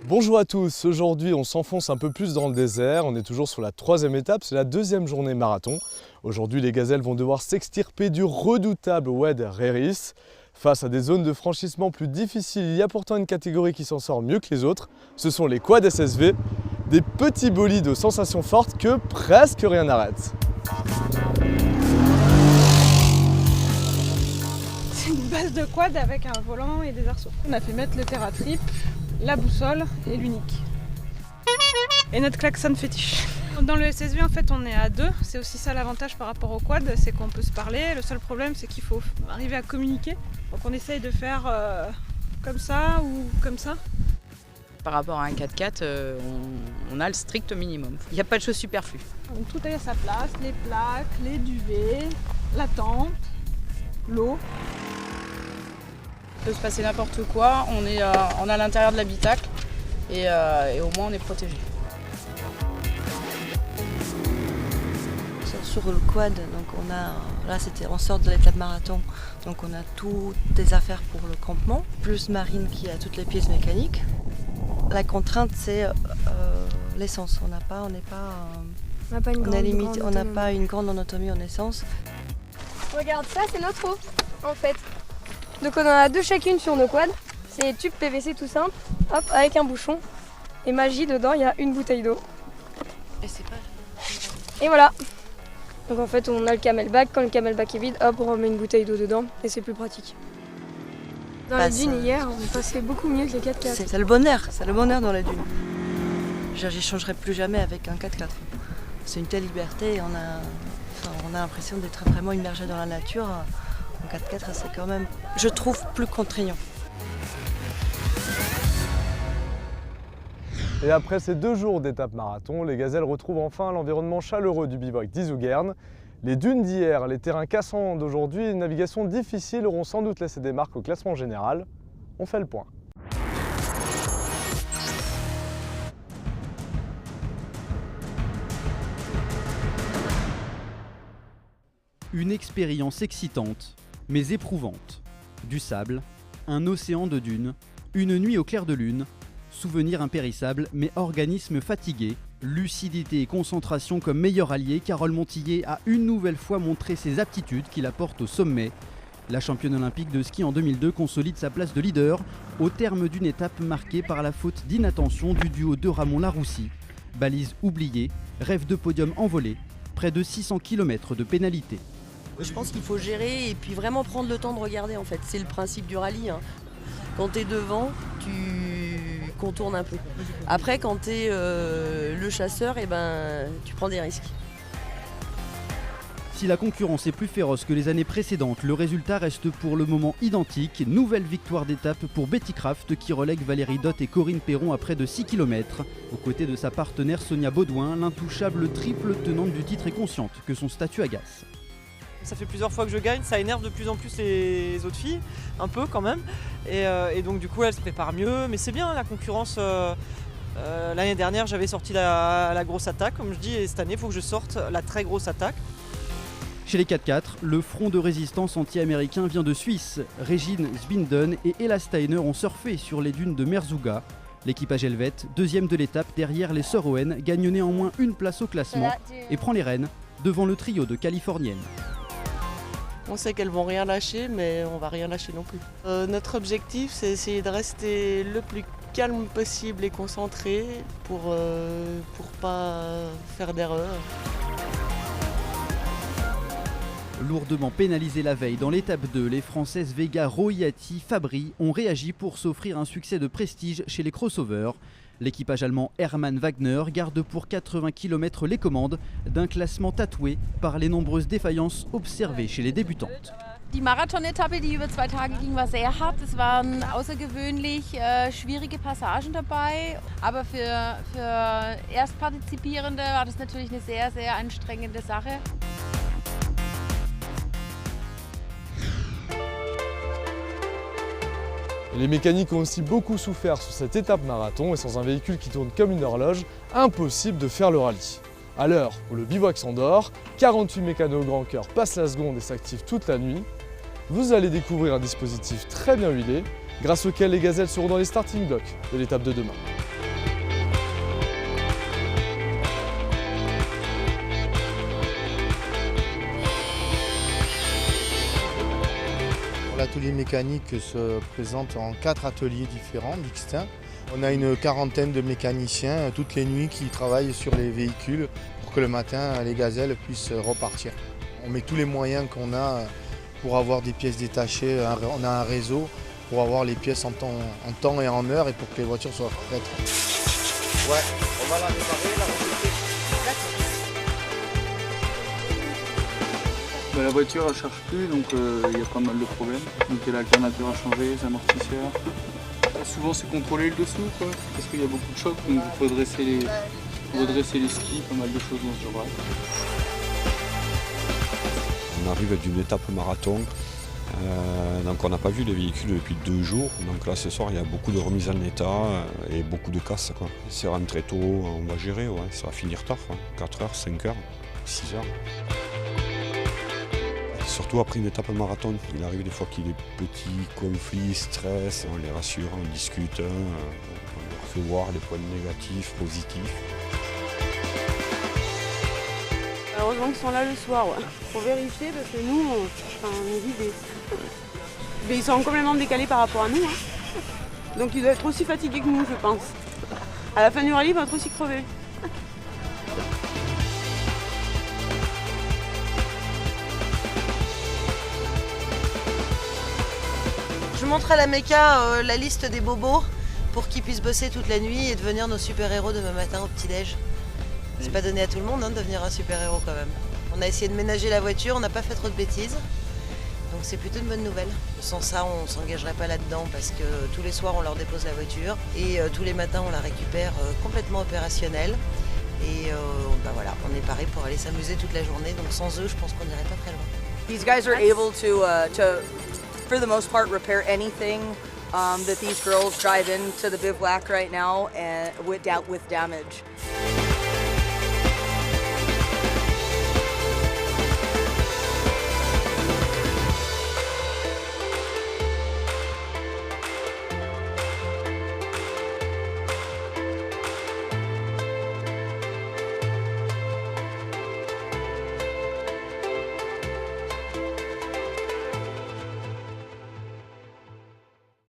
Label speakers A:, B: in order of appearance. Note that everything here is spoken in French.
A: Bonjour à tous, aujourd'hui on s'enfonce un peu plus dans le désert, on est toujours sur la troisième étape, c'est la deuxième journée marathon. Aujourd'hui les gazelles vont devoir s'extirper du redoutable Oued Rairis. Face à des zones de franchissement plus difficiles, il y a pourtant une catégorie qui s'en sort mieux que les autres, ce sont les quads SSV, des petits bolides aux sensations fortes que presque rien n'arrête.
B: C'est une base de quad avec un volant et des arceaux. On a fait mettre le TerraTrip, la boussole et l'unique. Et notre klaxon fétiche. Dans le SSV en fait on est à deux, c'est aussi ça l'avantage par rapport au quad, c'est qu'on peut se parler. Le seul problème c'est qu'il faut arriver à communiquer. Donc on essaye de faire comme ça ou comme ça.
C: Par rapport à un 4x4, on a le strict minimum. Il n'y a pas de choses superflues.
B: Donc tout est à sa place, les plaques, les duvets, la tente, l'eau.
C: Il peut se passer n'importe quoi, on est à l'intérieur de l'habitacle et au moins on est protégé.
D: Sur le quad, donc on sort de l'étape marathon, donc on a toutes des affaires pour le campement, plus Marine qui a toutes les pièces mécaniques. La contrainte c'est l'essence, on n'a pas une grande autonomie en essence.
E: Regarde, ça c'est notre eau en fait. Donc on en a deux chacune sur nos quads. C'est des tubes PVC tout simple, hop, avec un bouchon. Et magie, dedans il y a une bouteille d'eau. Et voilà. Donc en fait on a le camelback, quand le camelback est vide, hop on remet une bouteille d'eau dedans et c'est plus pratique. Dans les dunes hier, on passait beaucoup mieux que les 4x4.
D: C'est le bonheur dans les dunes. J'échangerai plus jamais avec un 4x4. C'est une telle liberté et on a l'impression d'être vraiment immergé dans la nature. En 4x4 c'est quand même, je trouve, plus contraignant.
A: Et après ces 2 jours d'étape marathon, les gazelles retrouvent enfin l'environnement chaleureux du bivouac d'Izougern. Les dunes d'hier, les terrains cassants d'aujourd'hui et une navigation difficile auront sans doute laissé des marques au classement général. On fait le point.
F: Une expérience excitante, mais éprouvante. Du sable, un océan de dunes, une nuit au clair de lune, souvenir impérissable, mais organisme fatigué, lucidité et concentration comme meilleur allié, Carole Montillet a une nouvelle fois montré ses aptitudes qui la portent au sommet. La championne olympique de ski en 2002 consolide sa place de leader au terme d'une étape marquée par la faute d'inattention du duo de Ramon Laroussi. Balise oubliée, rêve de podium envolé, près de 600 km de pénalité.
D: Je pense qu'il faut gérer et puis vraiment prendre le temps de regarder en fait. C'est le principe du rallye. Quand tu es devant, tu contournes un peu. Après, quand tu es le chasseur, tu prends des risques.
F: Si la concurrence est plus féroce que les années précédentes, le résultat reste pour le moment identique. Nouvelle victoire d'étape pour Betty Kraft qui relègue Valérie Dott et Corinne Perron à près de 6 km. Aux côtés de sa partenaire Sonia Baudouin, l'intouchable triple tenante du titre est consciente que son statut agace.
G: Ça fait plusieurs fois que je gagne, ça énerve de plus en plus les autres filles, un peu quand même. Et donc du coup elles se préparent mieux, mais c'est bien la concurrence. L'année dernière j'avais sorti la grosse attaque comme je dis, et cette année il faut que je sorte la très grosse attaque.
F: Chez les 4x4, le front de résistance anti-américain vient de Suisse. Régine Sbinden et Ella Steiner ont surfé sur les dunes de Merzouga. L'équipage helvète, deuxième de l'étape derrière les sœurs Owen, gagne néanmoins une place au classement et prend les rênes devant le trio de californiennes.
H: On sait qu'elles vont rien lâcher, mais on va rien lâcher non plus. Notre objectif, c'est essayer de rester le plus calme possible et concentré pour pas faire d'erreur.
F: Lourdement pénalisées la veille dans l'étape 2, les Françaises Vega, Royati, Fabry ont réagi pour s'offrir un succès de prestige chez les crossovers. L'équipage allemand Hermann Wagner garde pour 80 km les commandes d'un classement tatoué par les nombreuses défaillances observées chez les débutantes.
I: Die Marathon-Etappe, die über 2 Tage ging, war sehr hart. Es waren außergewöhnlich schwierige Passagen dabei. Aber für Erstpartizipierende war das natürlich eine sehr, sehr anstrengende Sache.
A: Les mécaniques ont aussi beaucoup souffert sur cette étape marathon et sans un véhicule qui tourne comme une horloge, impossible de faire le rallye. À l'heure où le bivouac s'endort, 48 mécanos au grand cœur passent la seconde et s'activent toute la nuit. Vous allez découvrir un dispositif très bien huilé, grâce auquel les gazelles seront dans les starting blocks de l'étape de demain.
J: l'atelier mécanique se présente en 4 ateliers différents, distincts. On a une quarantaine de mécaniciens toutes les nuits qui travaillent sur les véhicules pour que le matin les gazelles puissent repartir. On met tous les moyens qu'on a pour avoir des pièces détachées. On a un réseau pour avoir les pièces en temps et en heure et pour que les voitures soient prêtes. Ouais, on va la réparer, la remonter.
K: La voiture elle charge plus, donc il y a pas mal de problèmes. Donc il y a l'alternateur à changer, les amortisseurs. Souvent c'est contrôler le dessous quoi, parce qu'il y a beaucoup de chocs, donc il faut redresser les skis, pas mal de choses dans ce genre-là.
L: On arrive d'une étape marathon, donc on n'a pas vu les véhicules depuis 2 jours. Donc là ce soir il y a beaucoup de remises en état et beaucoup de casses. C'est rentré tôt, on va gérer, ouais. Ça va finir tard, 4h, 5h, 6h. Surtout après une étape marathon, il arrive des fois qu'il y ait des petits conflits, stress, on les rassure, on discute, on leur fait voir les points négatifs, positifs.
M: Heureusement qu'ils sont là le soir, ouais. Pour vérifier parce que nous, on est vidés. Mais ils sont complètement décalés par rapport à nous. Donc ils doivent être aussi fatigués que nous, je pense. À la fin du rallye, ils vont être aussi crevés.
D: Je montre à la méca la liste des bobos pour qu'ils puissent bosser toute la nuit et devenir nos super-héros demain matin au petit-déj. C'est pas donné à tout le monde de devenir un super-héros quand même. On a essayé de ménager la voiture, on n'a pas fait trop de bêtises. Donc c'est plutôt une bonne nouvelle. Sans ça, on ne s'engagerait pas là-dedans parce que tous les soirs, on leur dépose la voiture et tous les matins, on la récupère complètement opérationnelle. Et voilà, on est paré pour aller s'amuser toute la journée. Donc sans eux, je pense qu'on n'irait pas très loin.
N: These guys are able to for the most part, repair anything that these girls drive into the bivouac right now and with damage.